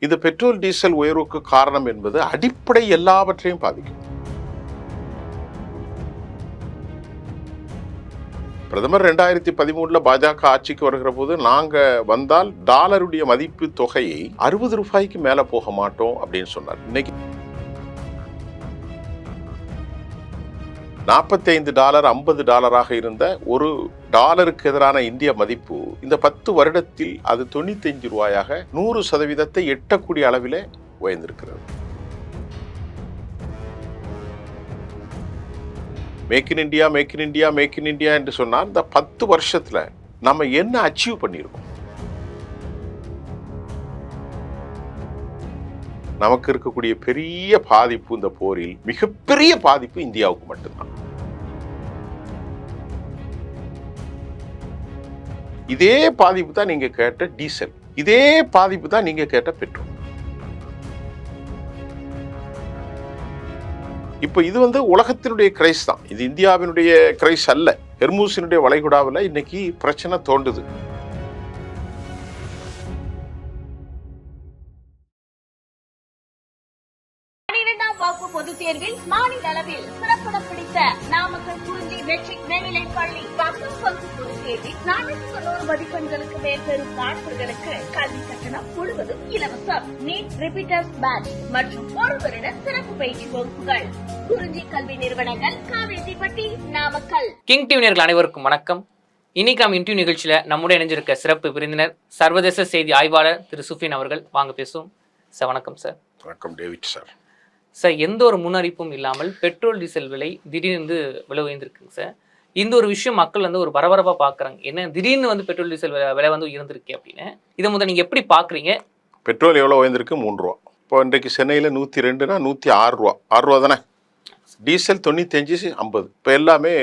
இந்த petrol diesel உயர்வுக்கு காரணம் என்பது அடிப்படை எல்லாவற்றையும் பாதிக்கும். பிரதமர் 2013 பாஜக ஆட்சிக்கு வருகிற போது நாங்க வந்தால் டாலருடைய மதிப்பு தொகையை 60 ரூபாய்க்கு மேல போக மாட்டோம் அப்படின்னு சொன்னார். இன்னைக்கு $45 $50 இருந்த ஒரு டாலருக்கு எதிரான இந்திய மதிப்பு இந்த 10 வருடத்தில் அது 95 ரூபாயாக 100% எட்டக்கூடிய அளவிலே உயர்ந்திருக்கிறது. Make in India make in India make in India என்று சொன்னால் இந்த 10 வருஷத்துல நம்ம என்ன அச்சீவ் பண்ணியிருக்கோம்? நமக்கு இருக்கக்கூடிய பெரிய பாதிப்பு, இந்த போரில் மிகப்பெரிய பாதிப்பு இந்தியாவுக்கு மட்டும்தான். இதே பாதிப்பு தான் நீங்க கேட்ட டீசல், இதே பாதிப்பு தான் நீங்க கேட்ட பெட்ரோல். இப்ப இது உலகத்தினுடைய கிரைஸ் தான், இது இந்தியாவினுடைய கிரைஸ் அல்ல. ஹெர்மூஸினுடைய வளைகுடாவில் இன்னைக்கு பிரச்சனை தோண்டுது. பொதுத் தேர்வில் மாநில அளவில் சிறப்பிடம் பிடித்த நாமக்கல் குறிஞ்சி மெட்ரிக் மேல்நிலைப் பள்ளி பங்கு பொதுத் தேர்வில் 490 மதிப்பெண்களுக்கு மேல் பெறும் மாணவர்களுக்கு கல்வி கட்டணம் முழுவதும் இலவசம். நீட் ரிப்பீட்டர்ஸ் பேட்ச் மற்றும் ஒரு வருட சிறப்பு பயிற்சி வகுப்புகள். குறிஞ்சி கல்வி நிறுவனங்கள், காவேரிப்பட்டி, நாமக்கல். கிங் டிவி நேயர்கள் அனைவருக்கும் வணக்கம். இன்னைக்கு நம்ம இன்டர்வியூ நிகழ்ச்சியில நம்முடைய இணைஞ்சிருக்க சிறப்பு விருந்தினர் சர்வதேச செய்தி ஆய்வாளர் திரு சுஃபின் அவர்கள். வாங்க பேசுவோம் சார். வணக்கம் சார். வணக்கம் டேவிட் சார். சார், எந்த ஒரு முன்னறிப்பும் இல்லாமல் பெட்ரோல் டீசல் விலை திடீர்னு விலை உயர்ந்திருக்குங்க சார். இந்த ஒரு விஷயம் மக்கள் ஒரு பரபரப்பாக பார்க்குறாங்க. என்ன திடீர்னு பெட்ரோல் டீசல் விலை உயர்ந்திருக்கு அப்படின்னு. இதை முதல் நீங்கள் எப்படி பார்க்குறீங்க? பெட்ரோல் எவ்வளோ உயர்ந்திருக்கு? 3 ரூபா. இப்போ இன்றைக்கு சென்னையில் 102னா 106 ரூபா. 6 ரூபா தானே. டீசல் 95 50. இப்போ எல்லாமே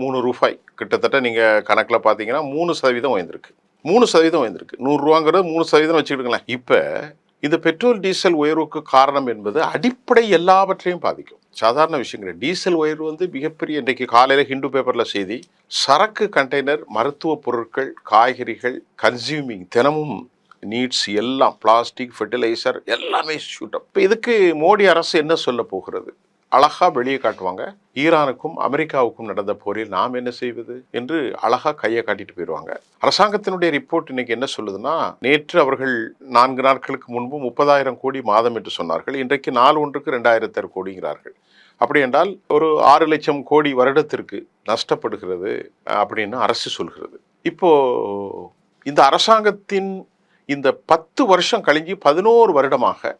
3 ரூபாய் கிட்டத்தட்ட. நீங்கள் கணக்கில் பார்த்தீங்கன்னா 3% உயர்ந்திருக்கு. 3% உயர்ந்திருக்கு. 100 ரூபாங்கிறது 3% வச்சுக்கிடுங்களேன். இப்போ இந்த பெட்ரோல் டீசல் உயர்வுக்கு காரணம் என்பது அடிப்படை எல்லாவற்றையும் பாதிக்கும். சாதாரண விஷயம் கிடையாது. டீசல் உயர்வு மிகப்பெரிய, இன்றைக்கு காலையில் ஹிந்து பேப்பரில் செய்தி, சரக்கு கண்டெய்னர், மருத்துவ பொருட்கள், காய்கறிகள், கன்சியூமிங் தினமும் நீட்ஸ் எல்லாம், பிளாஸ்டிக், ஃபெர்டிலைசர் எல்லாமே ஷூட் அப். இப்போ இதுக்கு மோடி அரசு என்ன சொல்ல போகிறது? அழகா வெளியே காட்டுவாங்க. ஈரானுக்கும் அமெரிக்காவுக்கும் நடந்த போரில் நாம் என்ன செய்வது என்று அழகா கையை காட்டிட்டு போயிடுவாங்க. அரசாங்கத்தினுடைய ரிப்போர்ட் இன்னைக்கு என்ன சொல்லுதுன்னா, நேற்று அவர்கள் 4 நாட்களுக்கு முன்பு 30,000 கோடி மாதம் என்று சொன்னார்கள். இன்றைக்கு நாள் ஒன்றுக்கு 2,000 கோடிங்கிறார்கள். அப்படி என்றால் ஒரு 6 லட்சம் கோடி வருடத்திற்கு நஷ்டப்படுகிறது அப்படின்னு அரசு சொல்கிறது. இப்போ இந்த அரசாங்கத்தின் இந்த 10 வருஷம் கழிஞ்சு 11 வருடமாக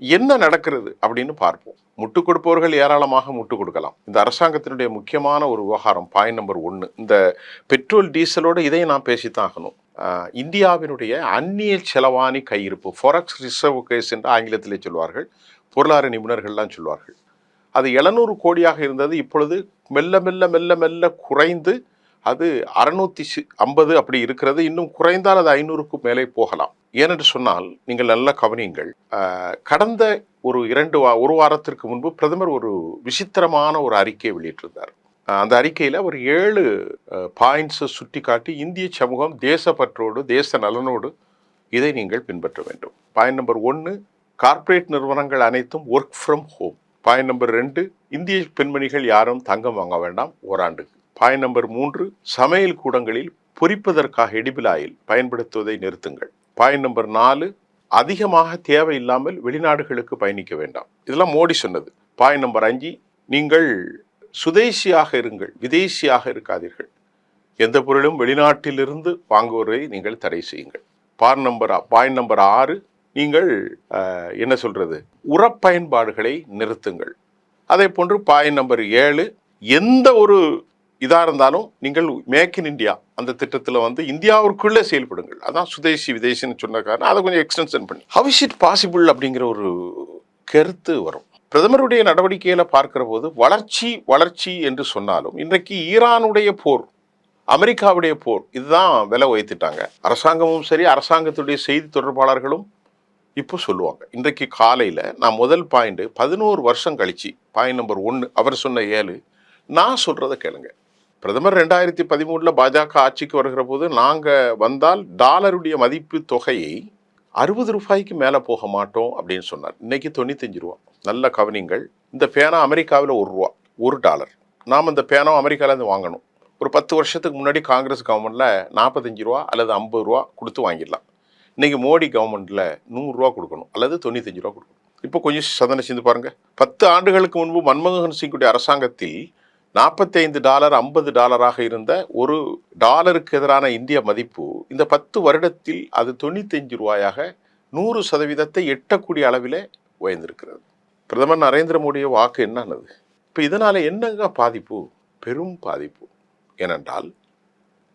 என்ன நடக்கிறது அப்படின்னு பார்ப்போம். முட்டு கொடுப்பவர்கள் ஏராளமாக முட்டு கொடுக்கலாம். இந்த அரசாங்கத்தினுடைய முக்கியமான ஒரு விவகாரம், பாயிண்ட் நம்பர் 1, இந்த பெட்ரோல் டீசலோட இதையும் நான் பேசித்தான் ஆகணும். இந்தியாவினுடைய அந்நிய செலவாணி கையிருப்பு, ஃபாரெக்ஸ் ரிசர்வ் கேஸ் என்று ஆங்கிலத்திலே சொல்வார்கள், பொருளாதார நிபுணர்கள்லாம் சொல்வார்கள். அது 700 கோடியாக இருந்தது. இப்பொழுது மெல்ல மெல்ல மெல்ல மெல்ல குறைந்து அது 650 அப்படி இருக்கிறது. இன்னும் குறைந்தால் அது 500க்கு மேலே போகலாம். ஏனென்று சொன்னால், நீங்கள் நல்லா கவனியுங்கள். கடந்த ஒரு வாரத்திற்கு முன்பு பிரதமர் ஒரு விசித்திரமான ஒரு அறிக்கையை வெளியிட்டிருந்தார். அந்த அறிக்கையில் ஒரு 7 பாயிண்ட்ஸை சுட்டி காட்டி, இந்திய சமூகம் தேசப்பற்றோடு தேச நலனோடு இதை நீங்கள் பின்பற்ற வேண்டும். பாயிண்ட் நம்பர் 1, கார்ப்பரேட் நிறுவனங்கள் அனைத்தும் work from home. Point number 2, இந்திய பெண்மணிகள் யாரும் தங்கம் வாங்க வேண்டாம் ஓராண்டுக்கு. பாயிண்ட் நம்பர் 3, சமையல் கூடங்களில் பொரிப்பதற்காக எடிபிள் ஆயில் பயன்படுத்துவதை நிறுத்துங்கள். பாயிண்ட் நம்பர் 4, அதிகமாக தேவையில்லாமல் வெளிநாடுகளுக்கு பயணிக்க வேண்டாம். இதெல்லாம் மோடி சொன்னது. பாயிண்ட் நம்பர் 5, நீங்கள் சுதேசியாக இருங்கள், விதேசியாக இருக்காதீர்கள். எந்த பொருளும் வெளிநாட்டிலிருந்து வாங்குவதை நீங்கள் தடை செய்யுங்கள். பாயிண்ட் நம்பர் 6, நீங்கள் என்ன சொல்றது, உரப்பயன்பாடுகளை நிறுத்துங்கள். அதே போன்று பாயிண்ட் நம்பர் 7, எந்த ஒரு இதாக இருந்தாலும் நீங்கள் மேக் இன் இந்தியா அந்த திட்டத்தில் இந்தியாவிற்குள்ளே செயல்படுங்கள். அதான் சுதேசி விதேசின்னு சொன்ன காரணம். அதை கொஞ்சம் எக்ஸ்டென்ஷன் பண்ணி ஹவ் இஸ் இட் பாசிபிள் அப்படிங்கிற ஒரு கருத்து வரும். பிரதமருடைய நடவடிக்கையில பார்க்கிற போது வளர்ச்சி வளர்ச்சி என்று சொன்னாலும், இன்றைக்கு ஈரானுடைய போர், அமெரிக்காவுடைய போர், இதுதான் விலை உயர்த்திட்டாங்க. அரசாங்கமும் சரி, அரசாங்கத்துடைய செய்தி தொடர்பாளர்களும் இப்போ சொல்லுவாங்க. இன்றைக்கு காலையில் நான் முதல் பாயிண்ட் 11 வருஷம் கழிச்சு, பாயிண்ட் நம்பர் 1 அவர் சொன்ன 7, நான் சொல்றதை கேளுங்க. பிரதமர் 2013 பாஜக ஆட்சிக்கு வருகிற போது நாங்க வந்தால் டாலருடைய மதிப்பு தொகையை 60 ரூபாய்க்கு மேலே போக மாட்டோம் அப்படின்னு சொன்னார். இன்னைக்கு 95 ரூபா. நல்ல கவனிங்கள். இந்த பேனா அமெரிக்காவில் $1, $1. நாம் இந்த பேனாவை அமெரிக்காவிலேருந்து வாங்கணும். ஒரு 10 வருஷத்துக்கு முன்னாடி காங்கிரஸ் கவர்மெண்ட்டில் 45 ரூபா அல்லது 50 ரூபா கொடுத்து வாங்கிடலாம். இன்றைக்கி மோடி கவர்மெண்ட்டில் 100 ரூபா கொடுக்கணும் அல்லது 95 ரூபா கொடுக்கணும். இப்போ கொஞ்சம் சதனை செஞ்சு பாருங்கள். 10 ஆண்டுகளுக்கு முன்பு மன்மோகன் சிங்குடைய அரசாங்கத்தில் $45 $50 இருந்த ஒரு டாலருக்கு எதிரான இந்திய மதிப்பு இந்த 10 வருடத்தில் அது 95 ரூபாயாக 100% எட்டக்கூடிய அளவில் உயர்ந்திருக்கிறது. பிரதமர் நரேந்திர மோடிய வாக்கு என்னன்னது? இப்போ இதனால் என்னங்க பாதிப்பு? பெரும் பாதிப்பு. ஏனென்றால்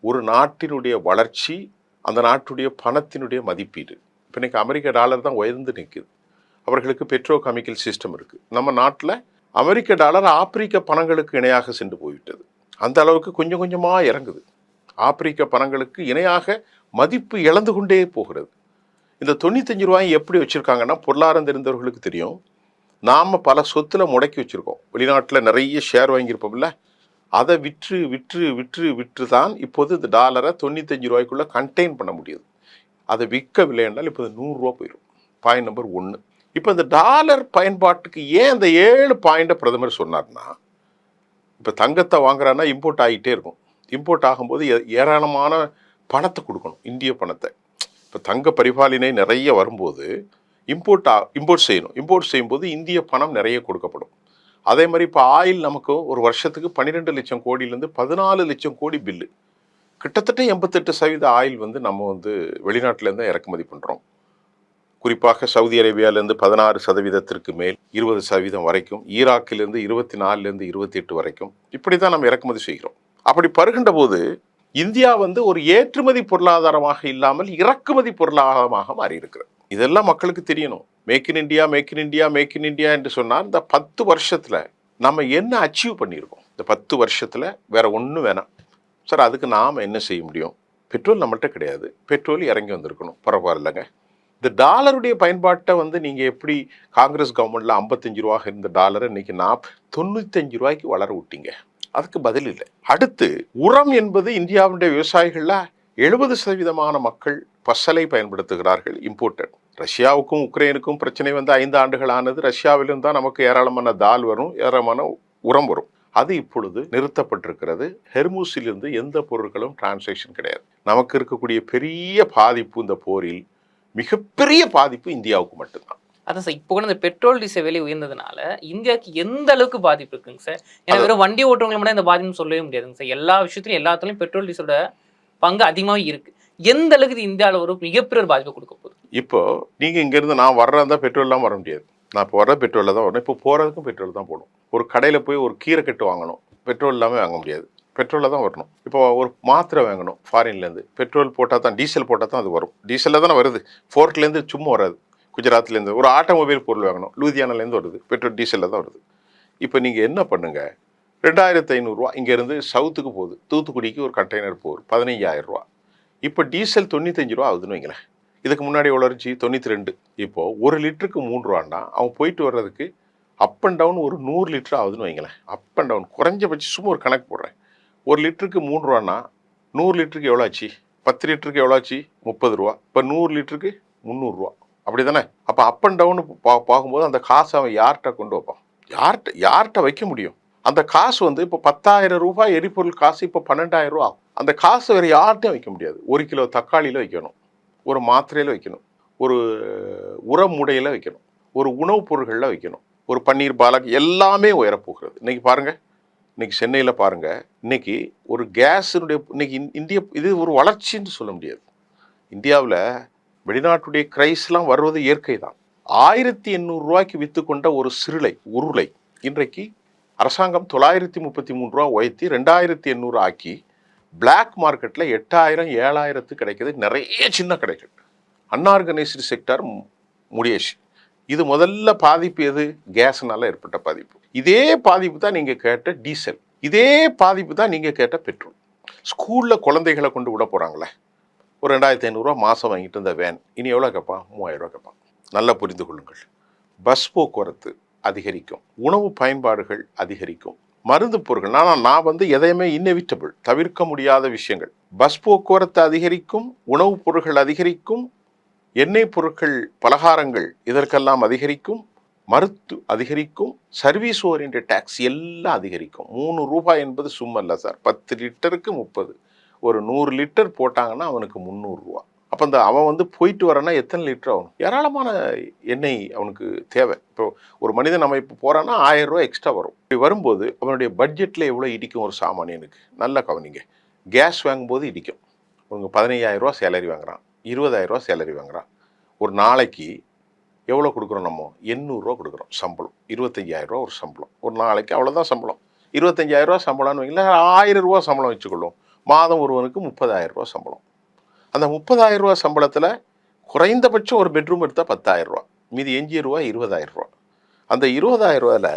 ஒரு நாட்டினுடைய வளர்ச்சி, அந்த நாட்டுடைய பணத்தினுடைய மதிப்பீடு. இப்போ இன்றைக்கி அமெரிக்க டாலர் தான் உயர்ந்து நிற்குது. அவர்களுக்கு பெட்ரோ கெமிக்கல் சிஸ்டம் இருக்குது. நம்ம நாட்டில் அமெரிக்க டாலர் ஆப்பிரிக்க பணங்களுக்கு இணையாக சென்று போய்விட்டது. அந்த அளவுக்கு கொஞ்சம் கொஞ்சமாக இறங்குது. ஆப்பிரிக்க பணங்களுக்கு இணையாக மதிப்பு இழந்து கொண்டே போகிறது. இந்த 95 ரூபாயை எப்படி வச்சுருக்காங்கன்னா, பொருளாதாரம் தெரிந்தவர்களுக்கு தெரியும். நாம் பல சொத்தில் முடக்கி வச்சுருக்கோம். வெளிநாட்டில் நிறைய ஷேர் வாங்கியிருப்போம்ல, அதை விற்று விற்று விற்று விற்று தான் இப்போது இந்த டாலரை 95 ரூபாய்க்குள்ளே கண்டெயின் பண்ண முடியுது. அதை விற்கவில்லை என்றால் இப்போது 100 ரூபா போயிடும். Point number 1. இப்போ இந்த டாலர் பயன்பாட்டுக்கு ஏன் இந்த 7 பாயிண்ட்டை பிரதமர் சொன்னார்னா, இப்போ தங்கத்தை வாங்குறான்னா இம்போர்ட் ஆகிட்டே இருக்கும். இம்போர்ட் ஆகும்போது ஏராளமான பணத்தை கொடுக்கணும், இந்திய பணத்தை. இப்போ தங்க பரிபாலனை நிறைய வரும்போது இம்போர்ட் செய்யணும். இம்போர்ட் செய்யும்போது இந்திய பணம் நிறைய கொடுக்கப்படும். அதே மாதிரி இப்போ ஆயில் நமக்கு ஒரு வருஷத்துக்கு 12 லட்சம் கோடியிலேருந்து 14 லட்சம் கோடி பில்லு. கிட்டத்தட்ட 88% ஆயில் நம்ம வெளிநாட்டிலேருந்து இறக்குமதி பண்ணுறோம். குறிப்பாக சவுதி அரேபியாவிலேருந்து 16% மேல் 20% வரைக்கும், ஈராக்கிலிருந்து 24லேருந்து 28 வரைக்கும், இப்படி தான் நம்ம இறக்குமதி செய்கிறோம். அப்படி பருகின்ற போது இந்தியா ஒரு ஏற்றுமதி பொருளாதாரமாக இல்லாமல் இறக்குமதி பொருளாதாரமாக மாறி இருக்கிறது. இதெல்லாம் மக்களுக்கு தெரியணும். Make in India, make in India, make in India என்று சொன்னால் இந்த 10 வருஷத்தில் நம்ம என்ன அச்சீவ் பண்ணியிருக்கோம்? இந்த 10 வருஷத்தில் வேற ஒன்றும் வேணாம் சார். அதுக்கு நாம் என்ன செய்ய முடியும்? பெட்ரோல் நம்மள்கிட்ட கிடையாது. பெட்ரோல் இறங்கி வந்திருக்கணும். பரவாயில்லைங்க. இந்த டாலருடைய பயன்பாட்டை நீங்கள் எப்படி காங்கிரஸ் கவர்மெண்ட்டில் 55 ரூபா இருந்த டாலரை இன்னைக்கு 95 ரூபாய்க்கு வளர விட்டீங்க? அதுக்கு பதில் இல்லை. அடுத்து, உரம் என்பது இந்தியாவுடைய விவசாயிகளில் 70% மக்கள் பசலை பயன்படுத்துகிறார்கள், இம்போர்ட்டட். ரஷ்யாவுக்கும் உக்ரைனுக்கும் பிரச்சனை 5 ஆண்டுகள் ஆனது. ரஷ்யாவிலும் தான் நமக்கு ஏராளமான தால் வரும், ஏராளமான உரம் வரும். அது இப்பொழுது நிறுத்தப்பட்டிருக்கிறது. ஹெர்மூஸிலிருந்து எந்த பொருட்களும் டிரான்சாக்ஷன் கிடையாது. நமக்கு இருக்கக்கூடிய பெரிய பாதிப்பு, இந்த போரில் மிகப்பெரிய பாதிப்பு இந்தியாவுக்கு மட்டும்தான். அதான் சார், இப்போ கூட இந்த பெட்ரோல் டீசல் விலை உயர்ந்ததுனால இந்தியாவுக்கு எந்த அளவுக்கு பாதிப்பு இருக்குங்க சார்? ஏன்னா வெறும் வண்டி ஓட்டுறவங்களை மட்டும் இந்த பாதிப்புன்னு சொல்லவே முடியாதுங்க சார். எல்லா விஷயத்துலையும் எல்லாத்துலையும் பெட்ரோல் டீசலோட பங்கு அதிகமாகவே இருக்கு. எந்த அளவுக்கு இது இந்தியாவில் ஒரு மிகப்பெரிய பாதிப்பை கொடுக்க போகுது? இப்போ நீங்கள் இங்கேருந்து நான் வர்றதா பெட்ரோல்லாம் வர முடியாது. நான் இப்போ வர்ற பெட்ரோலில் தான் வரணும். இப்போ போகிறதுக்கும் பெட்ரோல் தான் போடணும். ஒரு கடையில் போய் ஒரு கீரை கட்டு வாங்கணும், பெட்ரோல் இல்லாமல் வாங்க முடியாது. பெட்ரோலில் தான் வரணும். இப்போ ஒரு மாத்திரை வாங்கணும் ஃபாரின்லேருந்து, பெட்ரோல் போட்டால் தான், டீசல் போட்டால் தான் அது வரும். டீசலில் தானே வருது. ஃபோர்ட்லேருந்து சும்மா வராது. குஜராத்லேருந்து ஒரு ஆட்டோமொபைல் பொருள் வாங்கணும், லூதியானாலேருந்து வருது. பெட்ரோல் டீசலில் தான் வருது. இப்போ நீங்கள் என்ன பண்ணுங்கள், 2500 ரூபா இங்கேருந்து சவுத்துக்கு போகுது. தூத்துக்குடிக்கு ஒரு கண்டெய்னர் போகுது 15000 ரூபா. இப்போ டீசல் 95 ரூபா ஆகுதுன்னு வைங்களேன். இதுக்கு முன்னாடி எவ்வளோ இருந்துச்சு? 92. இப்போது 1 லிட்டருக்கு 3 ரூபான்னா அவன் போயிட்டு வர்றதுக்கு அப் அண்ட் டவுன் ஒரு 100 லிட்டர் ஆகுதுன்னு வைங்களேன். அப் அண்ட் டவுன் குறைஞ்சபட்சம் சும்மா ஒரு கணக்கு போடுறேன். 1 லிட்டருக்கு 3 ரூபான்னா 100 லிட்டருக்கு எவ்வளோ ஆச்சு? 10 லிட்டருக்கு எவ்வளோ ஆச்சு? 30 ரூபா. இப்போ 100 லிட்டருக்கு 300 ரூபா. அப்படி தானே? அப்போ அப் அண்ட் டவுன் பார்க்கும்போது அந்த காசை அவன் யார்கிட்ட கொண்டு வைப்பான்? யார்கிட்ட வைக்க முடியும்? அந்த காசு இப்போ 10,000 ரூபாய் எரிபொருள் காசு இப்போ 12,000 ரூபா. அந்த காசு வேறு யார்கிட்டையும் வைக்க முடியாது. 1 கிலோ தக்காளியில் வைக்கணும், ஒரு மாத்திரையில் வைக்கணும், ஒரு உரமுடையில் வைக்கணும், ஒரு உணவுப் பொருட்களில் வைக்கணும், ஒரு பன்னீர் பாலக் எல்லாமே உயரப்போகிறது. இன்றைக்கி பாருங்கள், இன்றைக்கி சென்னையில் பாருங்கள், இன்றைக்கி ஒரு கேஸினுடைய இன்றைக்கி இந்தியா இது ஒரு வளர்ச்சின்னு சொல்ல முடியாது. இந்தியாவில் வெளிநாட்டுடைய கிரைஸ்லாம் வருவது இயற்கை தான். 1800 ரூபாய்க்கு விற்று கொண்ட ஒரு உருளை இன்றைக்கு அரசாங்கம் 933 ரூபா உயர்த்தி 2800 ஆக்கி பிளாக் மார்க்கெட்டில் 8000 7000 கிடைக்கிது. நிறைய சின்ன கடைகள், அன்ஆர்கனைஸ்டு செக்டர் முடியாச்சு. இது முதல்ல பாதிப்பு எது? கேஸ்னால ஏற்பட்ட பாதிப்பு. இதே பாதிப்பு தான் நீங்கள் கேட்ட டீசல், இதே பாதிப்பு தான் நீங்கள் கேட்ட பெட்ரோல். ஸ்கூலில் குழந்தைகளை கொண்டு விட போகிறாங்களே, ஒரு 2500 ரூபா மாதம் வாங்கிட்டு இருந்த வேன் இனி எவ்வளோ கேட்பான்? 3000 ரூபா கேட்பான். நல்லா புரிந்து கொள்ளுங்கள். பஸ் போக்குவரத்து அதிகரிக்கும், உணவு பயன்பாடுகள் அதிகரிக்கும், மருந்து பொருட்கள். நான் எதையுமே இன்னெவிட்டபிள், தவிர்க்க முடியாத விஷயங்கள். பஸ் போக்குவரத்து அதிகரிக்கும், உணவுப் பொருட்கள் அதிகரிக்கும், எண்ணெய் பொருட்கள், பலகாரங்கள் இதற்கெல்லாம் அதிகரிக்கும், அதிகரிக்கும், சர்வீஸ் ஓரியன்ட் டேக்ஸ் எல்லாம் அதிகரிக்கும். 3 ரூபாய் என்பது சும்மல்ல சார். 10 லிட்டருக்கு 30. ஒரு 100 லிட்டர் போட்டாங்கன்னா அவனுக்கு 300 ரூபா. அப்போ அவன் போயிட்டு வரனா எத்தனை லிட்டர் ஆகும்? ஏராளமான எண்ணெய் அவனுக்கு தேவை. இப்போ ஒரு மனிதன் நம்ம இப்போ போகிறான்னா 1000 ரூபா எக்ஸ்ட்ரா வரும். இப்படி வரும்போது அவனுடைய பட்ஜெட்டில் எவ்வளோ இடிக்கும் ஒரு சாமானியனுக்கு? நல்லா கவனிங்க. கேஸ் வாங்கும்போது இடிக்கும். உங்க 15,000 ரூபா சேலரி வாங்குறான், 20,000 ரூபா சேலரி வாங்குறான். ஒரு நாளைக்கு எவ்வளோ கொடுக்குறோம்? நம்ம 800 ரூபா கொடுக்குறோம் சம்பளம். 25,000 ரூபா ஒரு சம்பளம். ஒரு நாளைக்கு அவ்வளோதான் சம்பளம். 25,000 ரூபா சம்பளம்னு வைங்களேன், 1000 ரூபா சம்பளம் வச்சுக்கொள்ளும். மாதம் ஒருவனுக்கு 30,000 ரூபா சம்பளம். அந்த 30,000 ரூபா சம்பளத்தில் குறைந்தபட்சம் ஒரு பெட்ரூம் எடுத்தால் 10,000 ரூபா, மீதி எஞ்சிய ரூபா 20,000 ரூபா. அந்த 20,000 ரூபாயில்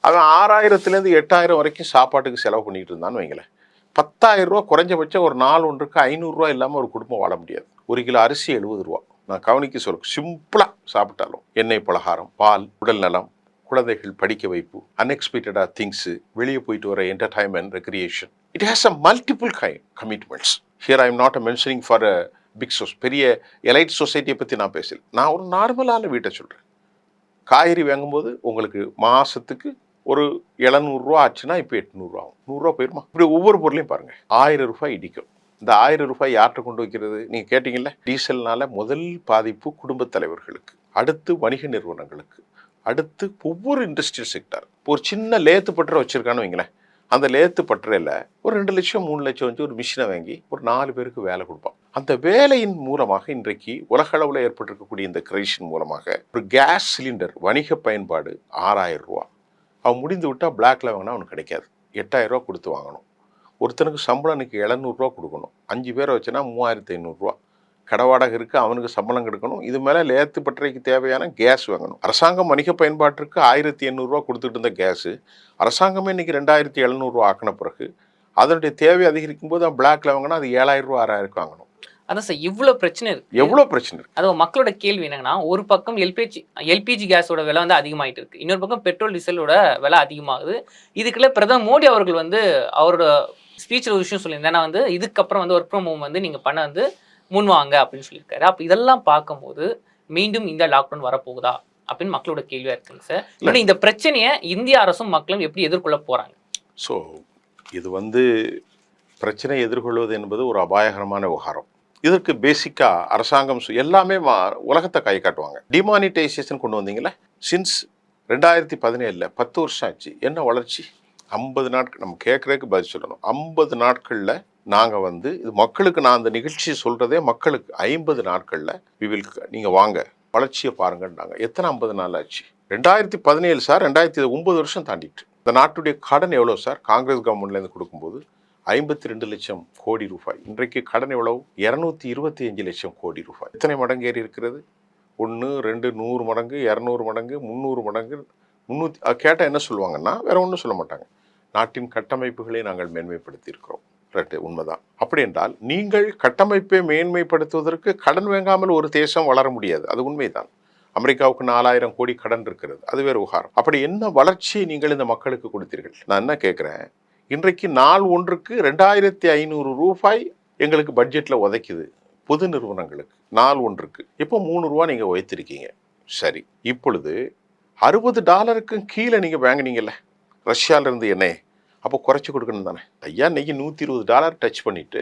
அவன் 6,000லேருந்து 8,000 வரைக்கும் சாப்பாட்டுக்கு செலவு பண்ணிட்டு இருந்தான்னு வைங்களேன். 10,000 ரூபா குறைஞ்சபட்சம் ஒரு நாள் ஒன்றுக்கு 500 ரூபா இல்லாமல் ஒரு குடும்பம் வாழ முடியாது. 1 கிலோ அரிசி 70 ரூபா. நான் கவனிக்க சொல்ல சிம்பிளாக சாப்பிட்டாலும் எண்ணெய் பலகாரம், பால், உடல் நலம், குழந்தைகள் படிக்க வைப்பு, அன்எக்ஸ்பெக்டடாக திங்ஸு, வெளியே போயிட்டு வர entertainment, recreation, it has a multiple commitments. Here I am not mentioning for a big பெரிய எலைட் சொசைட்டியை பற்றி நான் பேசல. நான் ஒரு நார்மலான வீட்டை சொல்கிறேன். காய்கறி வாங்கும்போது உங்களுக்கு மாதத்துக்கு ஒரு 700 ரூபா ஆச்சுன்னா இப்போ 800 ரூபா ஆகும். 100 ரூபா போயிருமா? இப்படி ஒவ்வொரு பொருளையும் பாருங்கள். 1000 ரூபாய் இடிக்கும். இந்த 1000 ரூபாய் யார்கிட்ட கொண்டு வைக்கிறது? நீங்கள் கேட்டிங்கல்ல, டீசல்னால முதல் பாதிப்பு குடும்ப தலைவர்களுக்கு, அடுத்து வணிக நிறுவனங்களுக்கு, அடுத்து ஒவ்வொரு இண்டஸ்ட்ரியல் செக்டர். ஒரு சின்ன லேத்து பட்டறை வச்சுருக்கான்னு வைங்களேன், அந்த லேத்து பட்டறையில் ஒரு 2 லட்சம் 3 லட்சம் வச்சு ஒரு மிஷினை வாங்கி ஒரு 4 பேருக்கு வேலை கொடுப்பான். அந்த வேலையின் மூலமாக இன்றைக்கு உலக அளவில் ஏற்பட்டிருக்கக்கூடிய இந்த கிரைஷன் மூலமாக ஒரு கேஸ் சிலிண்டர் வணிக பயன்பாடு 6,000 ரூபா. அவன் முடிந்து விட்டால் பிளாக்ல வாங்கினா அவனுக்கு கிடைக்காது. 8,000 ரூபா கொடுத்து வாங்கணும். ஒருத்தனுக்கு சம்பளம் இன்னைக்கு 700 ரூபா கொடுக்கணும். 5 பேரை வச்சுன்னா 3,500 ரூபா. கடை வாடகை இருக்குது, அவனுக்கு சம்பளம் கொடுக்கணும். இது மேலே லேத்து பட்டறைக்கு தேவையான கேஸ் வாங்கணும். அரசாங்கம் வணிக பயன்பாட்டிற்கு 1,800 ரூபா கொடுத்துட்டு இருந்த கேஸு அரசாங்கமே இன்னைக்கு 2,700 ரூபா ஆக்கின பிறகு அதனுடைய தேவை அதிகரிக்கும் போது அவன் பிளாக்ல வாங்கினா அது 7,000 ரூபா 6,000 வாங்கணும். அதான் சார், இவ்வளோ பிரச்சனை இருக்கு. எவ்வளோ பிரச்சனை இருக்கு. அது மக்களோட கேள்வி என்னங்கன்னா, ஒரு பக்கம் எல்பிஜி கேஸோட விலை அதிகமாயிட்டு இருக்கு, இன்னொரு பக்கம் பெட்ரோல் டீசலோட விலை அதிகமாகுது. இதுக்குள்ள பிரதமர் மோடி அவர்கள் அவரோட ஸ்பீச்சில் ஒரு விஷயம் சொல்லியிருந்தேன், இதுக்கப்புறம் ஒர்க் ஃப்ரம் ஹோம் நீங்க பண்ண முன்வாங்க அப்படின்னு சொல்லியிருக்காரு. அப்போ இதெல்லாம் பார்க்கும்போது மீண்டும் இந்த லாக்டவுன் வரப்போகுதா அப்படின்னு மக்களோட கேள்வியா இருக்குங்க சார். இன்னும் இந்த பிரச்சனையை இந்திய அரசும் மக்களும் எப்படி எதிர்கொள்ள போறாங்க? ஸோ இது பிரச்சனை எதிர்கொள்வது என்பது ஒரு அபாயகரமான விவகாரம். இதற்கு பேசிக்காக அரசாங்கம் எல்லாமே உலகத்தை கை காட்டுவாங்க. டிமானிட்டைசேஷன் கொண்டு வந்தீங்களே, சின்ஸ் 2017 10 வருஷம் ஆச்சு. என்ன வளர்ச்சி? 50 நாட்கள். நம்ம கேட்குறதுக்கு பதில் சொல்லணும். 50 நாட்களில் நாங்கள் இது மக்களுக்கு, நான் அந்த நிகழ்ச்சியை சொல்கிறதே மக்களுக்கு 50 நாட்களில் நீங்கள் வாங்க வளர்ச்சியை பாருங்கன்னாங்க. எத்தனை 50 நாள் ஆச்சு? 2017 சார், 2009 வருஷம் தாண்டிட்டு. இந்த நாட்டுடைய கடன் எவ்வளோ சார்? காங்கிரஸ் கவர்மெண்ட்லேருந்து கொடுக்கும்போது 52 லட்சம் கோடி ரூபாய். இன்றைக்கு கடன் எவ்வளவு? 225 லட்சம் கோடி ரூபாய். எத்தனை மடங்கு ஏறி இருக்கிறது? 1, 2, 100 மடங்கு, 200 மடங்கு, 300 மடங்கு. 300 கேட்டால் என்ன சொல்லுவாங்கன்னா வேற ஒன்றும் சொல்ல மாட்டாங்க. நாட்டின் கட்டமைப்புகளை நாங்கள் மேன்மைப்படுத்தி இருக்கிறோம். ரைட்டு, உண்மைதான். அப்படி என்றால் நீங்கள் கட்டமைப்பை மேன்மைப்படுத்துவதற்கு கடன் வாங்காமல் ஒரு தேசம் வளர முடியாது. அது உண்மைதான். அமெரிக்காவுக்கு 4,000 கோடி கடன் இருக்கிறது, அது வேறு விவகாரம். அப்படி என்ன வளர்ச்சியை நீங்கள் இந்த மக்களுக்கு கொடுத்தீர்கள்? நான் என்ன கேட்குறேன், இன்றைக்கு நாள் ஒன்றுக்கு 2,500 ரூபாய் எங்களுக்கு பட்ஜெட்டில் உதைக்குது பொது நிறுவனங்களுக்கு. நாள் ஒன்றுக்கு இப்போ 3 ரூபா நீங்கள் உயர்த்திருக்கீங்க. சரி, இப்பொழுது $60 கீழே நீங்கள் வாங்கினீங்கல்ல ரஷ்யாவிலேருந்து எண்ணெய், அப்போ குறைச்சி கொடுக்கணும் தானே ஐயா? இன்னைக்கு $120 டச் பண்ணிட்டு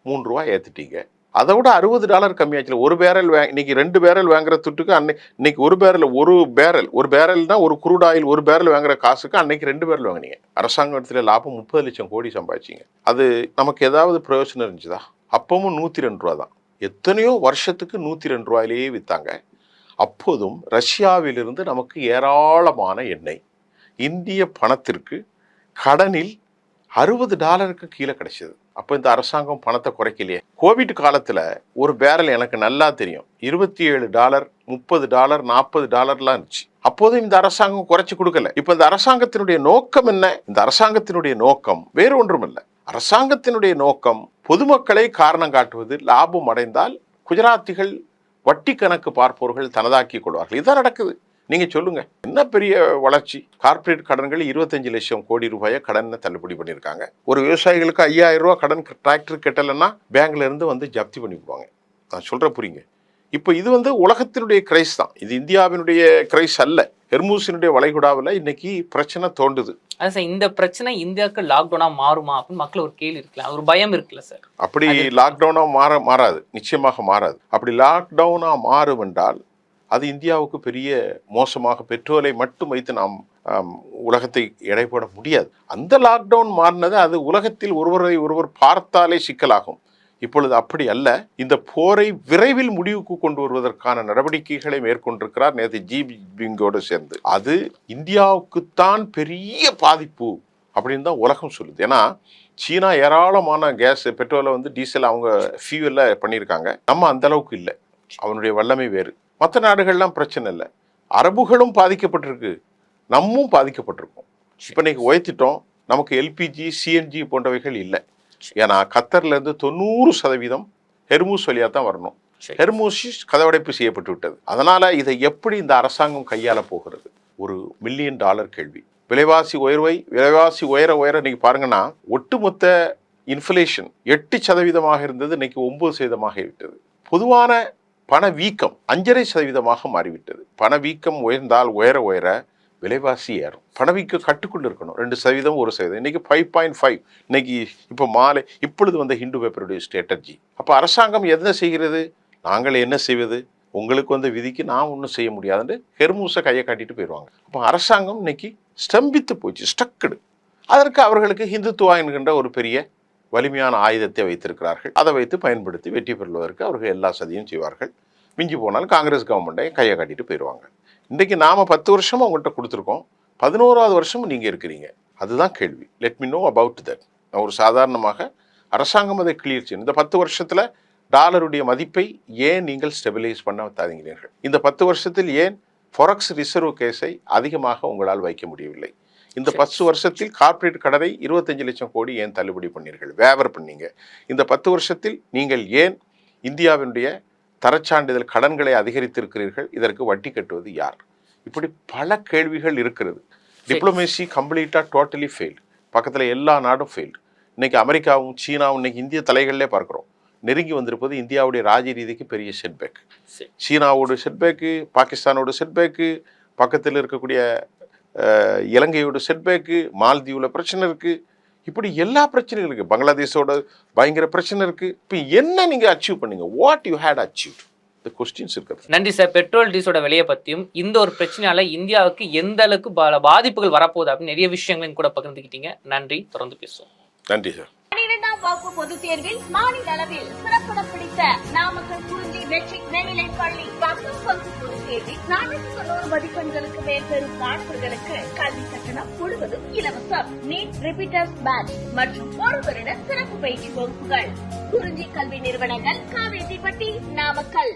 3 ரூபா ஏற்றிட்டீங்க. அதை விட $60 கம்மியாச்சுல. ஒரு பேரல் இன்னைக்கு 2 பேரல் வாங்குற துட்டுக்கு இன்னைக்கு ஒரு பேரல்னா ஒரு குரூட் ஆயில் ஒரு பேரல் வாங்குற காசுக்கு அன்னைக்கு 2 பேரல் வாங்கினீங்க. அரசாங்கத்தில் லாபம் 30 லட்சம் கோடி சம்பாதிச்சிங்க. அது நமக்கு ஏதாவது பிரயோஜனம் இருந்துச்சுதா? அப்பவும் 102 ரூபா தான். எத்தனையோ வருஷத்துக்கு 102 ரூபாயிலேயே விற்றாங்க. அப்போதும் ரஷ்யாவிலிருந்து நமக்கு ஏராளமான எண்ணெய் இந்திய பணத்திற்கு கடனில் $60 கீழே கிடைச்சது. அப்போ இந்த அரசாங்கம் பணத்தை குறைக்கலையே. கோவிட் காலத்தில் ஒரு பேரல் எனக்கு நல்லா தெரியும் $27, $30, $40 இருந்துச்சு. அப்போதும் இந்த அரசாங்கம் குறைச்சி கொடுக்கல. இப்போ இந்த அரசாங்கத்தினுடைய நோக்கம் என்ன? இந்த அரசாங்கத்தினுடைய நோக்கம் வேறு ஒன்றும் இல்லை. அரசாங்கத்தினுடைய நோக்கம் பொதுமக்களை காரணம் காட்டுவது. லாபம் அடைந்தால் குஜராத்திகள், வட்டி கணக்கு பார்ப்பவர்கள் தனதாக்கி கொள்வார்கள். இதான் நடக்குது. நீங்க சொல்லுங்க, என்ன பெரிய வளர்ச்சி? கார்பரேட் கடன்கள் 25 லட்சம் கோடி ரூபாயை கடனை தள்ளுபடி பண்ணியிருக்காங்க. ஒரு விவசாயிகளுக்கு 5,000 ரூபா கடன் டிராக்டர் கட்டலைன்னா பேங்க்ல இருந்து ஜப்தி பண்ணி விடுவாங்க. நான் சொல்ற புரியுங்க. இப்போ இது உலகத்தினுடைய கிரைஸ் தான், இது இந்தியாவினுடைய கிரைஸ் அல்ல. ஹெர்மூஸினுடைய வளைகுடாவில் இன்னைக்கு பிரச்சனை தோண்டுது. அது சார், இந்த பிரச்சனை இந்தியாவுக்கு லாக்டவுனா மாறுமா அப்படின்னு மக்கள் ஒரு கேள்வி இருக்கலாம், ஒரு பயம் இருக்குல்ல சார்? அப்படி லாக்டவுனா மாறாது, நிச்சயமாக மாறாது. அப்படி லாக்டவுனா மாறும் என்றால் அது இந்தியாவுக்கு பெரிய மோசமாக, பெட்ரோலை மட்டும் வைத்து நாம் உலகத்தை எடை போட முடியாது. அந்த லாக்டவுன் மாறினது அது உலகத்தில் ஒருவர் பார்த்தாலே சிக்கலாகும். இப்பொழுது அப்படி அல்ல. இந்த போரை விரைவில் முடிவுக்கு கொண்டு வருவதற்கான நடவடிக்கைகளை மேற்கொண்டிருக்கிறார் நேற்று ஜின்பிங்கோடு சேர்ந்து. அது இந்தியாவுக்குத்தான் பெரிய பாதிப்பு அப்படின்னு தான் உலகம் சொல்லுது. ஏன்னா சீனா ஏராளமான கேஸ், பெட்ரோலை டீசல் அவங்க ஃபியூவல்ல பண்ணியிருக்காங்க. நம்ம அந்த அளவுக்கு இல்லை, அவனுடைய வல்லமை வேறு. மற்ற நாடுகள்லாம் பிரச்சனை இல்லை. அரபுகளும் பாதிக்கப்பட்டிருக்கு, நம்மும் பாதிக்கப்பட்டிருக்கோம். இப்போ இன்னைக்கு உயர்த்திட்டோம், நமக்கு எல்பிஜி சிஎன்ஜி போன்றவைகள் இல்லை. ஏன்னா கத்தர்லேருந்து 90% ஹெர்மூஸ் வழியாக தான் வரணும். ஹெர்மூஸ் கதவடைப்பு செய்யப்பட்டு விட்டது. அதனால இதை எப்படி இந்த அரசாங்கம் கையாள போகிறது? ஒரு $1 மில்லியன் கேள்வி. விலைவாசி உயர இன்னைக்கு பாருங்கன்னா, ஒட்டுமொத்த இன்ஃப்ளேஷன் 8% இருந்தது, இன்னைக்கு 9% விட்டது. பொதுவான பணவீக்கம் 5.5% மாறிவிட்டது. பணவீக்கம் உயர்ந்தால் உயர விலைவாசி ஏறும். பணவீக்கம் கட்டுக்குள்ள இருக்கணும். 2%, 1%. இன்னைக்கு 5.5. இன்னைக்கு இப்போ இப்பொழுது ஹிந்து பேப்பருடைய ஸ்ட்ராட்டஜி. அப்போ அரசாங்கம் என்ன செய்கிறது? நாங்கள் என்ன செய்வது? உங்களுக்கு விதிக்கு நான் ஒன்றும் செய்ய முடியாதுன்னு ஹெர்மூஸை கையை காட்டிட்டு போயிடுவாங்க. அப்போ அரசாங்கம் இன்னைக்கு ஸ்தம்பித்து போச்சு, ஸ்டக்குடு. அதற்கு அவர்களுக்கு ஹிந்துத்துவா என்கின்ற ஒரு பெரிய வலிமையான ஆயுதத்தை வைத்திருக்கிறார்கள். அதை வைத்து பயன்படுத்தி வெற்றி பெறுவதற்கு அவர்கள் எல்லா சதியும் செய்வார்கள். மிஞ்சி போனாலும் காங்கிரஸ் கவர்மெண்ட்டை கையை காட்டிட்டு போயிடுவாங்க. இன்றைக்கு நாம் 10 வருஷமும் அவங்கள்ட்ட கொடுத்துருக்கோம், 11வது வருஷமும் நீங்கள் இருக்கிறீங்க. அதுதான் கேள்வி. Let me know about that. நான் ஒரு சாதாரணமாக அரசாங்கம் அதை கிளியர் செய்யணும். இந்த 10 வருஷத்தில் டாலருடைய மதிப்பை ஏன் நீங்கள் ஸ்டெபிலைஸ் பண்ண தருகிறீர்கள்? இந்த 10 வருஷத்தில் ஏன் ஃபாரெக்ஸ் ரிசர்வ் கேஸை அதிகமாக உங்களால் வைக்க முடியவில்லை? இந்த 10 வருஷத்தில் கார்ப்பரேட் கடனை 25 லட்சம் கோடி ஏன் தள்ளுபடி பண்ணீர்கள், வேவர் பண்ணீங்க? இந்த 10 வருஷத்தில் நீங்கள் ஏன் இந்தியாவினுடைய தரச்சான்றிதழ் கடன்களை அதிகரித்திருக்கிறீர்கள்? இதற்கு வட்டி கட்டுவது யார்? இப்படி பல கேள்விகள் இருக்கிறது. டிப்ளமேசி கம்ப்ளீட்டாக டோட்டலி ஃபெயில்டு. பக்கத்தில் எல்லா நாடும் ஃபெயில்டு. இன்னைக்கு அமெரிக்காவும் சீனாவும் இன்னைக்கு இந்திய தலைகளிலே பார்க்குறோம். நெருங்கி வந்திருப்பது இந்தியாவுடைய ராஜரீதிக்கு பெரிய செட்பேக். சீனாவோட செட்பேக்கு, பாகிஸ்தானோட செட்பேக்கு, பக்கத்தில் இருக்கக்கூடிய இலங்கையோட செட்பேக்கு, மால்தீவில் பிரச்சனை இருக்குது. இப்படி எல்லா பிரச்சனையும் இருக்குது. பங்களாதேஷோட பயங்கர பிரச்சனை இருக்குது. இப்போ என்ன நீங்கள் அச்சீவ் பண்ணீங்க? What you had achieved? இந்த கொஸ்டின்ஸ் இருக்குது. நன்றி சார். பெட்ரோல் டீசலோட விலையை பற்றியும் இந்த ஒரு பிரச்சனையால இந்தியாவுக்கு எந்த அளவுக்கு பாதிப்புகள் வரப்போகுது அப்படின்னு நிறைய விஷயங்களையும் கூட பகிர்ந்துக்கிட்டீங்க. நன்றி. தொடர்ந்து பேசுவோம். நன்றி சார். 12ஆம் வகுப்பு பொதுத் தேர்வில் மாநில அளவில் சிறப்பிடம் பிடித்த நாமக்கல் குறிஞ்சி மெட்ரிக் மேல்நிலைப் பள்ளி 10 பங்கு பொதுத் தேர்வில் 490 மதிப்பெண்களுக்கு மேல் பெறும் மாணவர்களுக்கு கல்வி கட்டணம் முழுவதும் இலவசம். நீட் ரிப்பீட்டர்ஸ் பேட்ச் மற்றும் 1 வருட சிறப்பு பயிற்சி வகுப்புகள். குறிஞ்சி கல்வி நிறுவனங்கள், காவேரிப்பட்டி, நாமக்கல்.